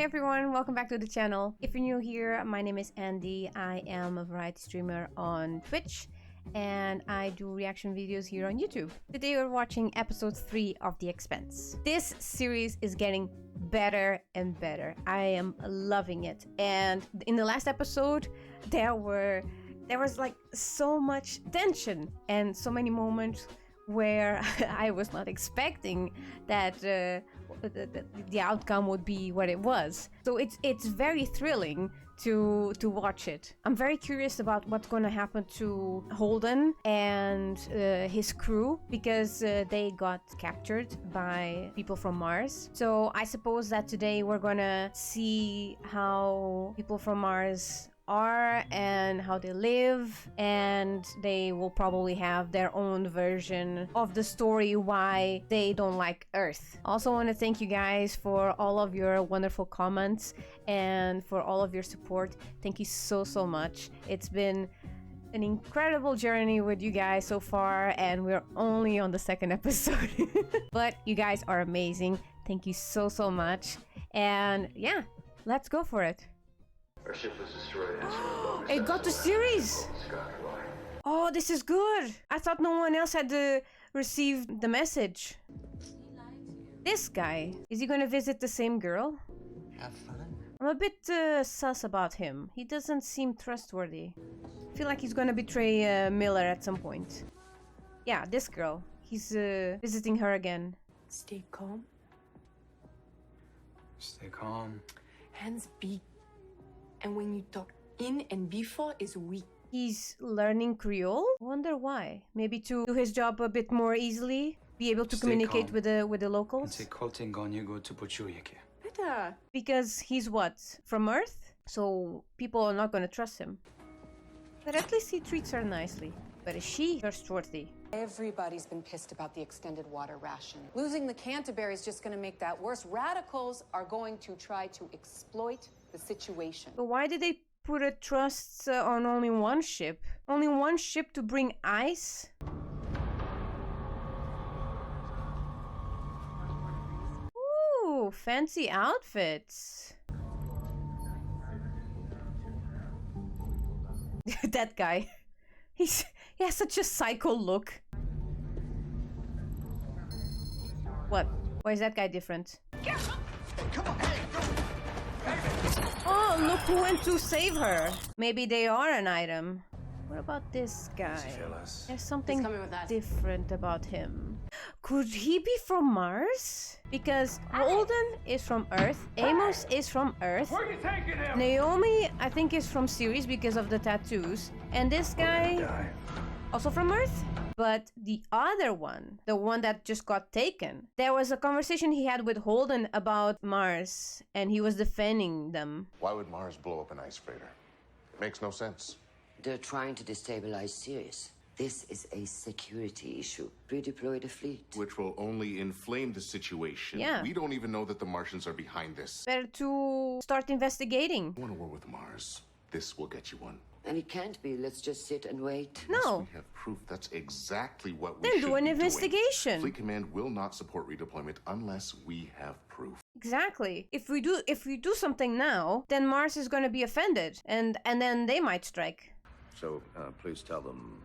everyone, welcome back to the channel. If you're new here, my name is Andy. I am a variety streamer on Twitch and I do reaction videos here on YouTube. Today we're watching episode 3 of The Expanse. This series is getting better and better. I am loving it. And in the last episode, there was like so much tension and so many moments where I was not expecting that the outcome would be what it was. So it's very thrilling to watch it. I'm very curious about what's going to happen to Holden and his crew, because they got captured by people from Mars. So I suppose that today we're going to see how people from Mars are and how they live, and they will probably have their own version of the story why they don't like Earth. Also want to thank you guys for all of your wonderful comments and for all of your support. Thank you so much. It's been an incredible journey with you guys so far, and we're only on the second episode. But you guys are amazing. Thank you so much. And yeah, let's go for it. Our ship was destroyed. It got to Ceres! Oh, this is good! I thought no one else had received the message. This guy, is he gonna visit the same girl? Have fun. I'm a bit sus about him. He doesn't seem trustworthy. I feel like he's gonna betray Miller at some point. Yeah, this girl. He's visiting her again. Stay calm. Stay calm. Hands big. And when you talk in and before is weak. He's learning Creole? Wonder why? Maybe to do his job a bit more easily? Be able to communicate with the locals? Better. Because he's what? From Earth? So people are not gonna trust him. But at least he treats her nicely. But is she trustworthy? Everybody's been pissed about the extended water ration. Losing the Canterbury is just going to make that worse. Radicals are going to try to exploit the situation. But why did they put a trust on only one ship? Only one ship to bring ice? Ooh, fancy outfits. That guy. He has such a psycho look. What? Why is that guy different? Come on, hey, go. Oh, look who went to save her. Maybe they are an item. What about this guy? There's something different about him. Could he be from Mars? Because Holden is from Earth, Amos is from Earth, Naomi I think is from Ceres because of the tattoos, and this guy also from Earth? But the other one, the one that just got taken, there was a conversation he had with Holden about Mars, and he was defending them. Why would Mars blow up an ice freighter? Makes no sense. They're trying to destabilize Ceres. This is a security issue. Redeploy the fleet. Which will only inflame the situation. Yeah. We don't even know that the Martians are behind this. Better to start investigating. I want a war with Mars. This will get you one. And it can't be. Let's just sit and wait. No. Unless we have proof. That's exactly what we Then should do an be investigation. Doing. Fleet Command will not support redeployment unless we have proof. Exactly. If we do something now, then Mars is going to be offended, and then they might strike. So, please tell them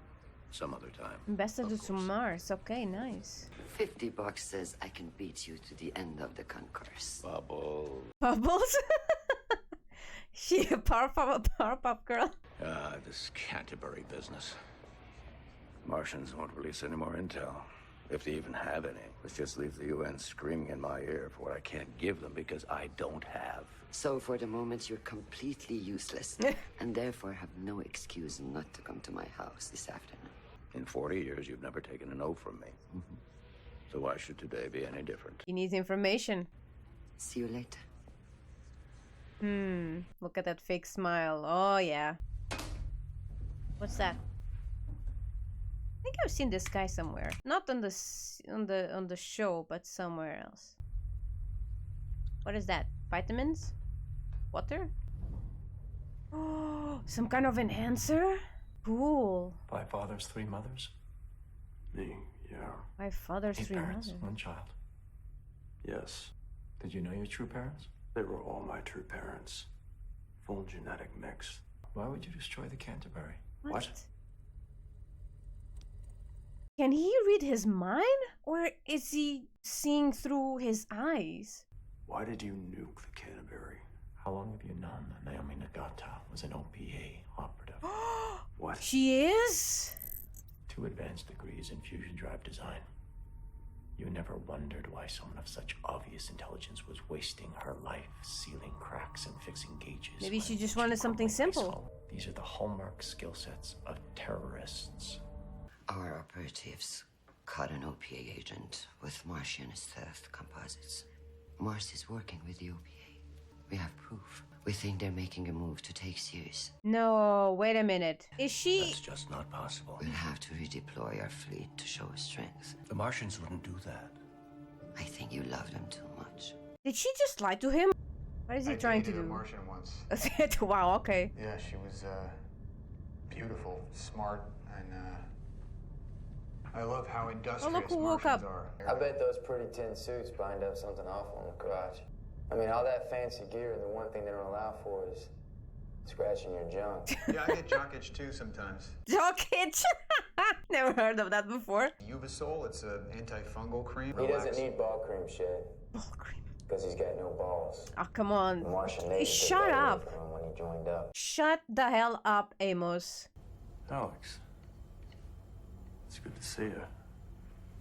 some other time. Ambassador to Mars. Okay, nice. $50 says I can beat you to the end of the concourse. Bubble. Bubbles? She a power pop girl. This Canterbury business. Martians won't release any more intel. If they even have any. Let's just leave the UN screaming in my ear for what I can't give them because I don't have. So for the moment, you're completely useless. And therefore have no excuse not to come to my house this afternoon. In 40 years, you've never taken a no from me. So why should today be any different? He needs information. See you later. Look at that fake smile. Oh yeah. What's that? I think I've seen this guy somewhere. Not on the show, but somewhere else. What is that? Vitamins? Water? Oh, some kind of enhancer? Cool. 5 fathers, 3 mothers. Me, yeah. 5 fathers, 8 3 parents, mothers. 1 child. Yes. Did you know your true parents? They were all my true parents. Full genetic mix. Why would you destroy the Canterbury? What? Can he read his mind? Or is he seeing through his eyes? Why did you nuke the Canterbury? How long have you known that Naomi Nagata was an OPA operative? What? She is? 2 advanced degrees in fusion drive design. You never wondered why someone of such obvious intelligence was wasting her life sealing cracks and fixing gauges. Maybe she just wanted something simple. These are the hallmark skill sets of terrorists. Our operatives caught an OPA agent with Martian stealth composites. Mars is working with the OPA. We have proof. We think they're making a move to take Ceres. No, wait a minute. Is she... That's just not possible. We'll have to redeploy our fleet to show strength. The Martians wouldn't do that. I think you love them too much. Did she just lie to him? What is he trying to dated do? a Martian once. Wow, okay. Yeah, she was beautiful, smart, and I love how industrious look who woke Martians up. are. I bet those pretty tin suits bind up something awful in the garage. I mean, all that fancy gear, and the one thing they don't allow for is scratching your junk. Yeah, I get jock itch too sometimes. Jock itch? Never heard of that before. Uvasol, it's an antifungal cream. He doesn't need ball cream, Shed, Ball cream. because he's got no balls. Oh, come on. The Martian Navy took Shut that away up. from him when he joined up. Shut the hell up, Amos. Alex. It's good to see you.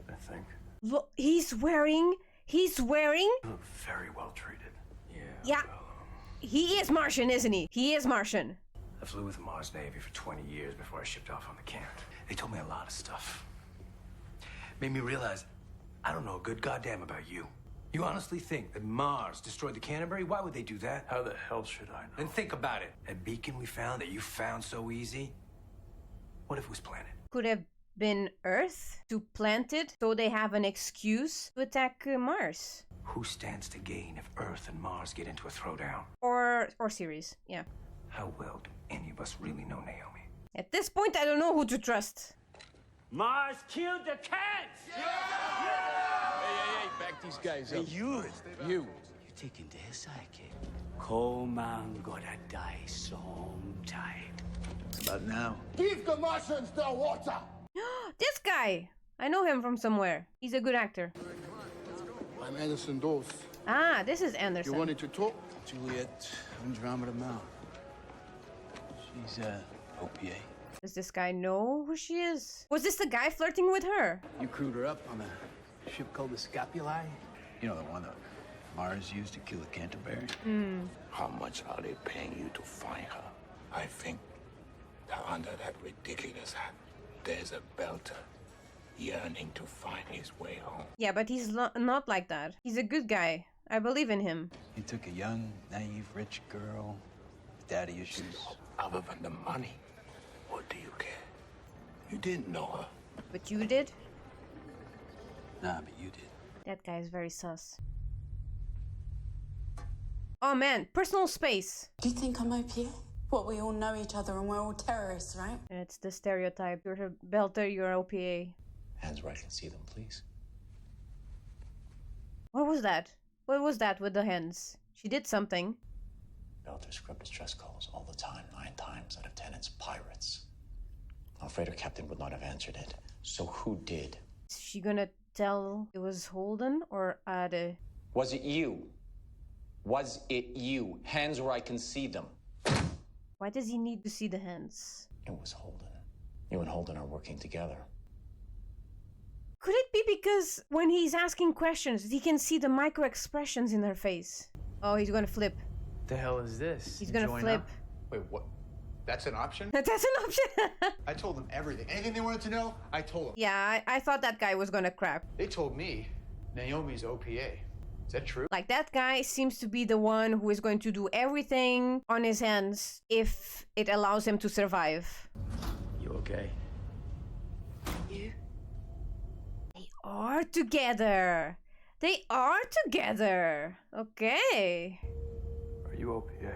I think. Look, he's wearing... You look very well treated. Yeah. He is Martian, isn't he? He is Martian. I flew with the Mars Navy for 20 years before I shipped off on the Cant. They told me a lot of stuff. Made me realize I don't know a good goddamn about you. You honestly think that Mars destroyed the Canterbury? Why would they do that? How the hell should I know? Then think about it. That beacon we found, that you found so easy, what if it was planted? Could have been Earth to plant it so they have an excuse to attack Mars. Who stands to gain if Earth and Mars get into a throwdown? Or Ceres, yeah. How well do any of us really know Naomi? At this point, I don't know who to trust. Mars killed the cats! Yeah! Hey, back these guys up. Hey, you! You taking this sidekick? Cold man gotta die sometime. about now. Give the Martians the water! This guy! I know him from somewhere. He's a good actor. I'm Anderson Dawes. Ah, this is Anderson. You wanted to talk? Juliet Andromeda Mount. She's, OPA. Does this guy know who she is? Was this the guy flirting with her? You crewed her up on a ship called the Scapulae? You know, the one that Mars used to kill the Canterbury? How much are they paying you to find her? I think that under that ridiculous hat, there's a belter yearning to find his way home. Yeah, but he's not like that. He's a good guy. I believe in him. He took a young, naive, rich girl with daddy issues. Other than the money, what do you care? You didn't know her. But you did? Nah, but you did. That guy is very sus. Oh man, personal space. Do you think I'm OPA? What, we all know each other and we're all terrorists, right? It's the stereotype. You're a belter, you're OPA. Hands where I can see them, please. What was that? What was that with the hands? She did something. Belters scrub distress calls all the time, 9 times out of 10 it's pirates. Our freighter captain would not have answered it. So who did? Is she gonna tell it was Holden or Ade? Was it you? Was it you? Hands where I can see them. Why does he need to see the hands? It was Holden. You and Holden are working together. Could it be because when he's asking questions, he can see the micro expressions in her face? Oh, he's gonna flip. The hell is this? He's gonna flip. Wait, what? That's an option? That's an option? I told them everything. Anything they wanted to know, I told them. Yeah, I thought that guy was gonna crap. They told me Naomi's OPA. Is that true? Like, that guy seems to be the one who is going to do everything on his hands if it allows him to survive. You okay? You? They are together. They are together. Okay. Are you OPA?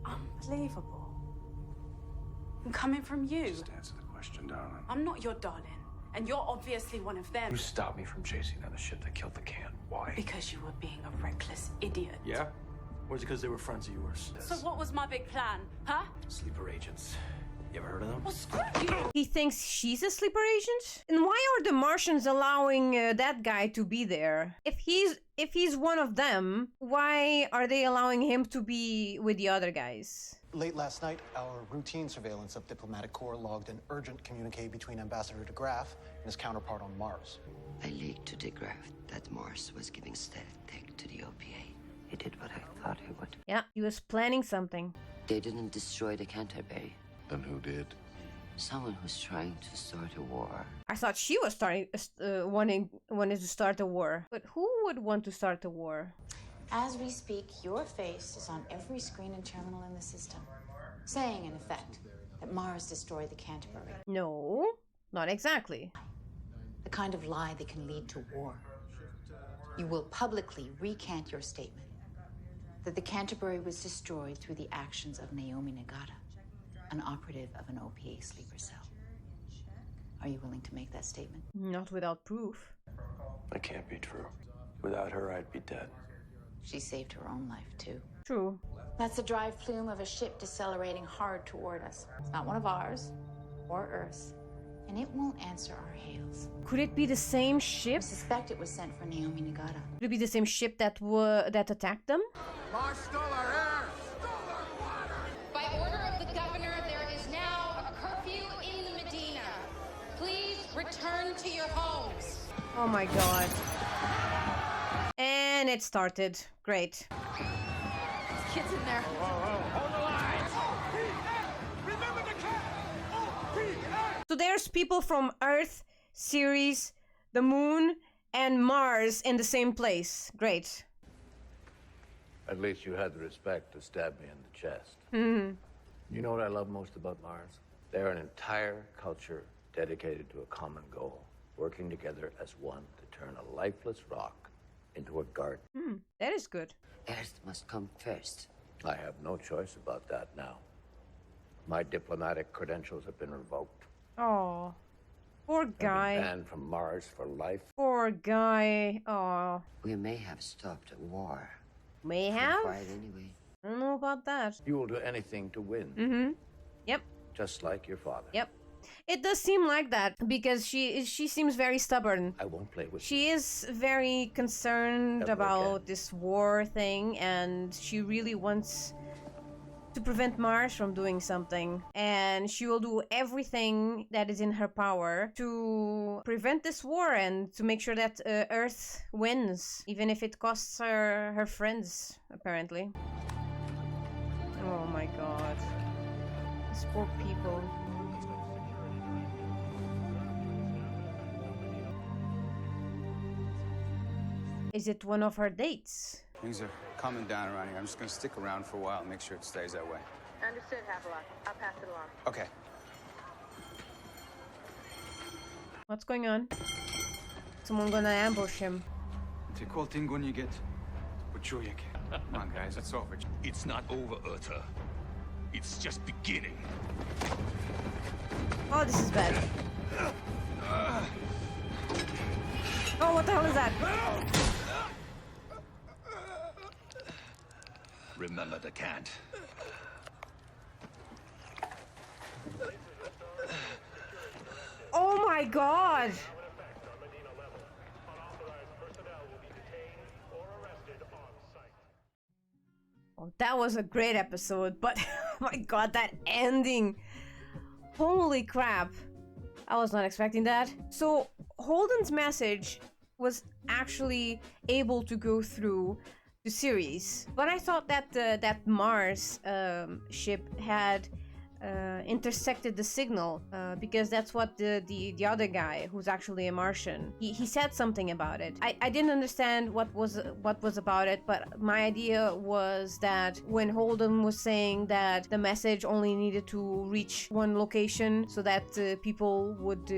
Unbelievable. I'm coming from you. Just answer the question, darling. I'm not your darling, and you're obviously one of them. You stopped me from chasing down the ship that killed the can. Why? Because you were being a reckless idiot. Yeah? Or is it because they were friends of yours? So what was my big plan, huh? Sleeper agents. You ever heard of them? Well, screw you! He thinks she's a sleeper agent? And why are the Martians allowing that guy to be there? If he's one of them, why are they allowing him to be with the other guys? Late last night, our routine surveillance of Diplomatic Corps logged an urgent communique between Ambassador de Graaf and his counterpart on Mars. I leaked to de Graaf that Mars was giving stealth tech to the OPA. He did what I thought he would. Yeah, he was planning something. They didn't destroy the Canterbury. Then who did? Someone who's trying to start a war. I thought she was wanted to start a war. But who would want to start a war? As we speak, your face is on every screen and terminal in the system, saying, in effect, that Mars destroyed the Canterbury. No, not exactly. The kind of lie that can lead to war. You will publicly recant your statement that the Canterbury was destroyed through the actions of Naomi Nagata, an operative of an OPA sleeper cell. Are you willing to make that statement? Not without proof. That can't be true. Without her, I'd be dead. She saved her own life, too. True. That's the drive plume of a ship decelerating hard toward us. It's not one of ours, or Earth's, and it won't answer our hails. Could it be the same ship? I suspect it was sent for Naomi Nagata. Could it be the same ship that attacked them? Mars stole our air! By order of the governor, there is now a curfew in the Medina. Please return to your homes. Oh my god. And it started. Great. There's kids in there. Hold the line! Remember the cat! So there's people from Earth, Ceres, the Moon, and Mars in the same place. Great. At least you had the respect to stab me in the chest. Hmm. You know what I love most about Mars? They're an entire culture dedicated to a common goal, working together as one to turn a lifeless rock into a garden. That is good. Earth must come first. I have no choice about that now. My diplomatic credentials have been revoked. Oh, poor I've guy. been banned from Mars for life. Poor guy. Oh. We may have stopped a war. May have? Fight anyway. I don't know about that. You will do anything to win. Mm-hmm. Yep. Just like your father. Yep. It does seem like that because she seems very stubborn. I won't play with She is very concerned Never about again. this war thing, and she really wants to prevent Mars from doing something. And she will do everything that is in her power to prevent this war and to make sure that Earth wins, even if it costs her friends, apparently. Oh my god. These poor people. Is it one of her dates? Things are calming down around here. I'm just gonna stick around for a while and make sure it stays that way. Understood, Havelock. I'll pass it along. Okay. What's going on? Someone gonna ambush him. Take all thing when you get. Come on, guys, it's over. It's not over, Urta. It's just beginning. Oh, this is bad. Oh, what the hell is that? Remember the cat. Oh my god! Oh, that was a great episode, but oh my god, that ending! Holy crap! I was not expecting that. So, Holden's message was actually able to go through the Ceres, but I thought that that Mars ship had intersected the signal because that's what the other guy, who's actually a Martian, he said something about it. I didn't understand what was about it, but my idea was that when Holden was saying that the message only needed to reach one location so that people would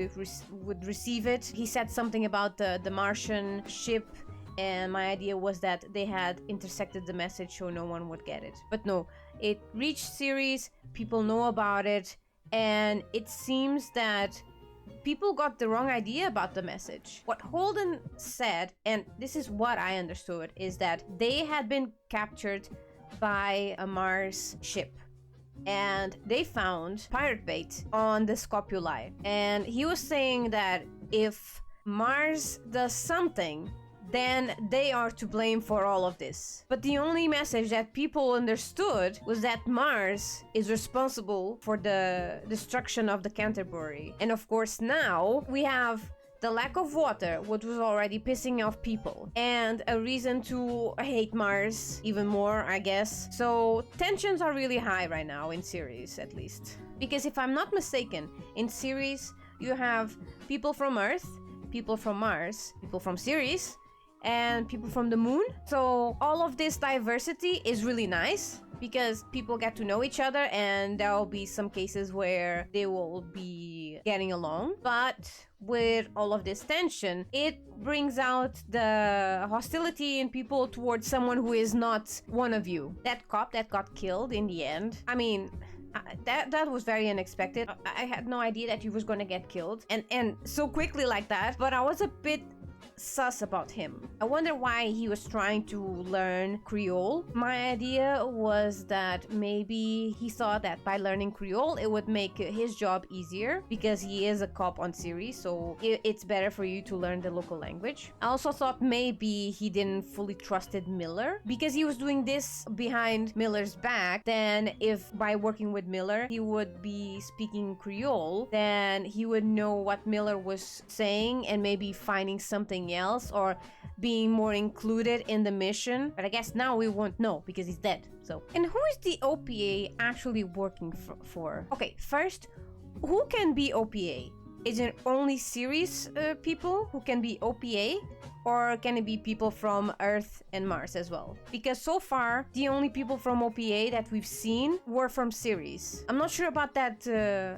receive it, he said something about the Martian ship. And my idea was that they had intersected the message so no one would get it. But no, it reached Ceres, people know about it, and it seems that people got the wrong idea about the message. What Holden said, and this is what I understood, is that they had been captured by a Mars ship. And they found pirate bait on the scopuli. And he was saying that if Mars does something, then they are to blame for all of this. But the only message that people understood was that Mars is responsible for the destruction of the Canterbury. And of course now we have the lack of water, which was already pissing off people, and a reason to hate Mars even more, I guess. So tensions are really high right now in Ceres, at least. Because if I'm not mistaken, in Ceres you have people from Earth, people from Mars, people from Ceres, and people from the moon. So all of this diversity is really nice because people get to know each other, and there will be some cases where they will be getting along. But with all of this tension, it brings out the hostility in people towards someone who is not one of you. That cop that got killed in the end, I mean, that was very unexpected. I had no idea that he was going to get killed and so quickly like that, but I was a bit sus about him. I wonder why he was trying to learn Creole. My idea was that maybe he thought that by learning Creole it would make his job easier because he is a cop on Ceres, so it's better for you to learn the local language. I also thought maybe he didn't fully trusted Miller because he was doing this behind Miller's back. Then if by working with Miller he would be speaking Creole, then he would know what Miller was saying and maybe finding something else or being more included in the mission. But I guess now we won't know because he's dead. So, and who is the OPA actually working for? Okay, first, who can be OPA? Is it only Ceres people who can be OPA? Or can it be people from Earth and Mars as well? Because so far, the only people from OPA that we've seen were from Ceres. I'm not sure about that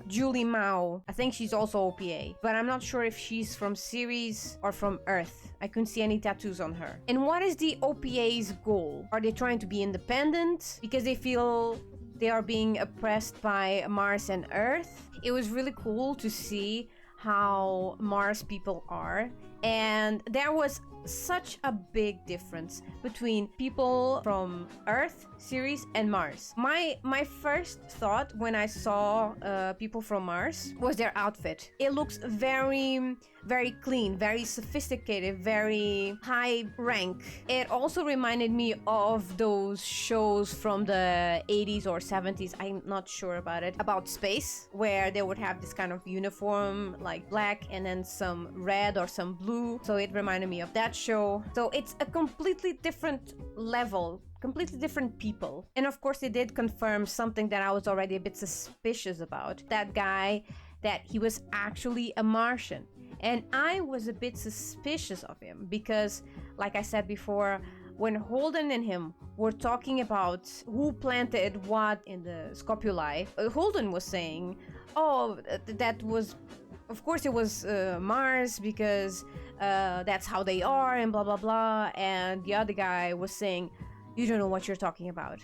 Julie Mao. I think she's also OPA. But I'm not sure if she's from Ceres or from Earth. I couldn't see any tattoos on her. And what is the OPA's goal? Are they trying to be independent? Because they feel they are being oppressed by Mars and Earth? It was really cool to see how Mars people are, and there was such a big difference between people from Earth, Ceres, and Mars. My first thought when I saw people from Mars was their outfit. It looks very, very clean, very sophisticated, very high rank. It also reminded me of those shows from the 80s or 70s, I'm not sure about it, about space, where they would have this kind of uniform, like black and then some red or some blue. So it reminded me of that show. So it's a completely different level, completely different people. And of course, they did confirm something that I was already a bit suspicious about. That guy, that he was actually a Martian. And I was a bit suspicious of him because, like I said before, when Holden and him were talking about who planted what in the scopuli, Holden was saying, oh, that was, of course it was Mars because that's how they are and blah, blah, blah. And the other guy was saying, you don't know what you're talking about.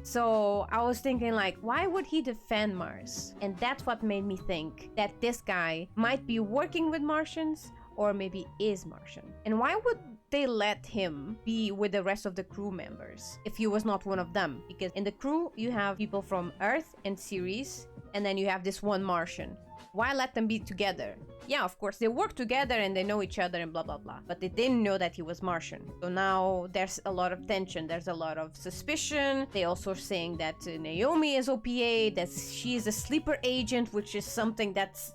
So I was thinking, like, why would he defend Mars? And that's what made me think that this guy might be working with Martians or maybe is Martian. And why would they let him be with the rest of the crew members if he was not one of them? Because in the crew, you have people from Earth and Ceres, and then you have this one Martian. Why let them be together? Yeah, of course, they work together and they know each other and blah, blah, blah. But they didn't know that he was Martian. So now there's a lot of tension. There's a lot of suspicion. They also saying that Naomi is OPA, that she is a sleeper agent, which is something that's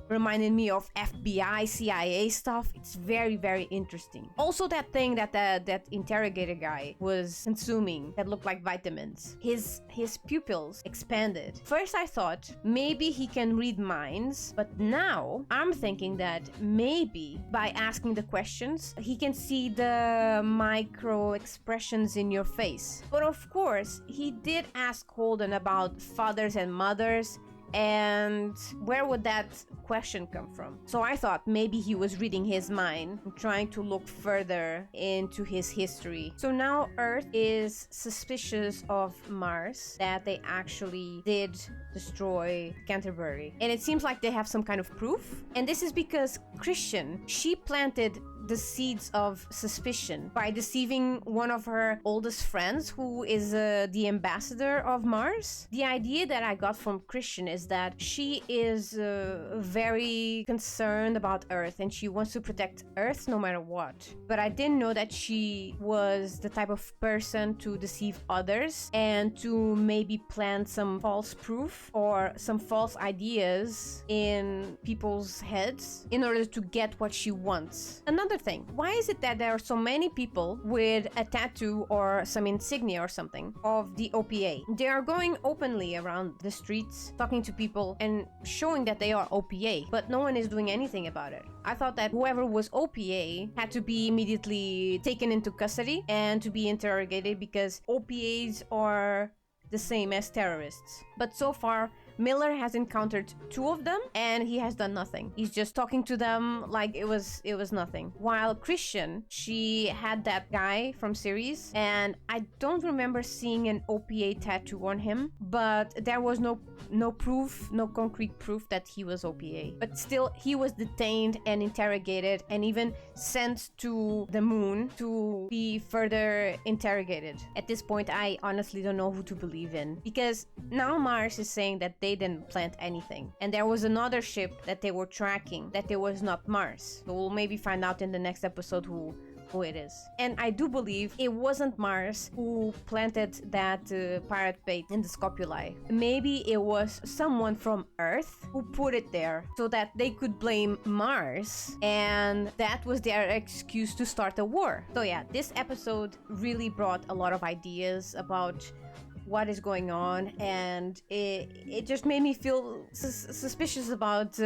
reminded me of FBI, CIA stuff. It's very, very interesting. Also, that thing that that interrogator guy was consuming that looked like vitamins. His pupils expanded. First, I thought maybe he can read minds, but now I'm thinking that maybe by asking the questions, he can see the micro expressions in your face. But of course, he did ask Holden about fathers and mothers. And where would that question come from? So I thought maybe he was reading his mind and trying to look further into his history. So now Earth is suspicious of Mars, that they actually did destroy Canterbury. And it seems like they have some kind of proof. And this is because Christian, she planted the seeds of suspicion by deceiving one of her oldest friends, who is the ambassador of Mars. The idea that I got from Christian is that she is very concerned about Earth and she wants to protect Earth no matter what. But I didn't know that she was the type of person to deceive others and to maybe plant some false proof or some false ideas in people's heads in order to get what she wants. Another thing, why is it that there are so many people with a tattoo or some insignia or something of the OPA? They are going openly around the streets, talking to people and showing that they are OPA, but no one is doing anything about it. I thought that whoever was OPA had to be immediately taken into custody and to be interrogated because OPAs are the same as terrorists. But so far, Miller has encountered 2 of them and he has done nothing. He's just talking to them like it was nothing. While Christian, she had that guy from Ceres and I don't remember seeing an OPA tattoo on him, but there was no proof, no concrete proof that he was OPA. But still, he was detained and interrogated and even sent to the moon to be further interrogated. At this point, I honestly don't know who to believe in because now Mars is saying that they didn't plant anything. And there was another ship that they were tracking that it was not Mars. So we'll maybe find out in the next episode who it is. And I do believe it wasn't Mars who planted that pirate bait in the scopuli. Maybe it was someone from Earth who put it there so that they could blame Mars and that was their excuse to start a war. So yeah, this episode really brought a lot of ideas about what is going on, and it just made me feel suspicious about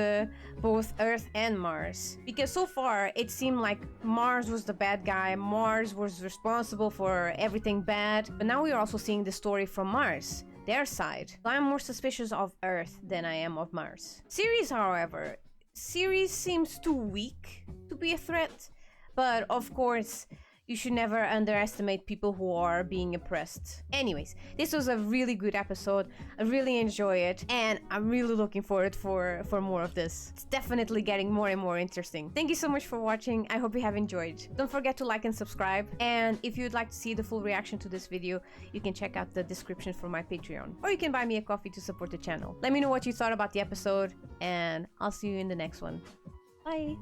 both Earth and Mars, because so far it seemed like Mars was the bad guy, Mars was responsible for everything bad, but now we are also seeing the story from Mars, their side. I'm more suspicious of Earth than I am of Mars. Ceres, however, Ceres seems too weak to be a threat, but of course you should never underestimate people who are being oppressed. Anyways, this was a really good episode. I really enjoy it, and I'm really looking forward for more of this. It's definitely getting more and more interesting. Thank you so much for watching. I hope you have enjoyed. Don't forget to like and subscribe. And if you'd like to see the full reaction to this video, you can check out the description for my Patreon. Or you can buy me a coffee to support the channel. Let me know what you thought about the episode, and I'll see you in the next one. Bye!